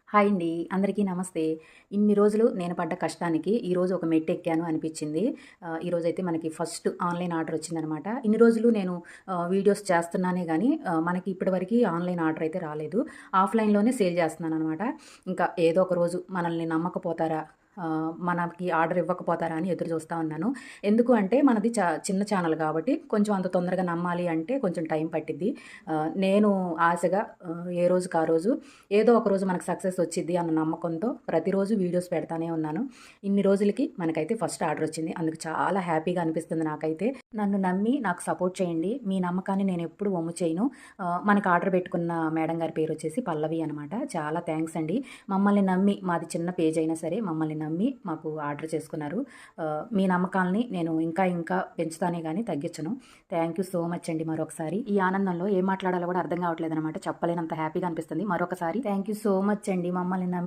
Hi అండి. అందరికీ నమస్తే. ఇన్ని రోజులు నేను పడ్డ కష్టానికి ఈరోజు ఒక మెట్టెక్కాను అనిపిచ్చింది. ఈరోజైతే మనకి ఫస్ట్ ఆన్‌లైన్ ఆర్డర్ వచ్చిందనమాట. ఇన్ని రోజులు నేను వీడియోస్ చేస్తున్నానే గానీ మనకి ఇప్పటివరకి ఆన్‌లైన్ ఆర్డర్ అయితే రాలేదు. ఆఫ్‌లైన్‌లోనే సేల్ చేస్తున్నాననమాట. ఇంకా ఏదో ఒక రోజు మనల్ని నమ్మకపోతారా? మనకి ఆర్డర్ ఇవ్వకపోతారా అని ఎదురు చూస్తా ఉన్నాను. ఎందుకు అంటే మనది చిన్న ఛానల్ కాబట్టి కొంచెం అంత తొందరగా నమ్మాలి అంటే కొంచెం టైం పట్టిద్ది. నేను ఆశగా ఏ రోజుకి ఆ రోజు ఏదో ఒక రోజు మనకు సక్సెస్ వచ్చిద్ది అన్న నమ్మకంతో ప్రతిరోజు వీడియోస్ పెడతానే ఉన్నాను. ఇన్ని రోజులకి మనకైతే ఫస్ట్ ఆర్డర్ వచ్చింది. అందుకు చాలా హ్యాపీగా అనిపిస్తుంది నాకైతే. నన్ను నమ్మి నాకు సపోర్ట్ చేయండి. మీ నమ్మకాన్ని నేనెప్పుడు వమ్ము చేయను. మనకు ఆర్డర్ పెట్టుకున్న మేడం గారి పేరొచ్చేసి పల్లవి అనమాట. చాలా థాంక్స్ అండి. మమ్మల్ని నమ్మి మాది చిన్న పేజ్ అయినా సరే మమ్మల్ని నమ్మి మాకు ఆర్డర్ చేసుకున్నారు. మీ నమ్మకాల్ని నేను ఇంకా ఇంకా పెంచుతానే గానీ తగ్గించను. థ్యాంక్ యూ సో మచ్ అండి మరొకసారి. ఈ ఆనందంలో ఏం మాట్లాడాలో కూడా అర్థం కావట్లేదనమాట. చెప్పలేనంత హ్యాపీగా అనిపిస్తుంది. మరొకసారి థ్యాంక్ యూ సో మచ్ అండి. మమ్మల్ని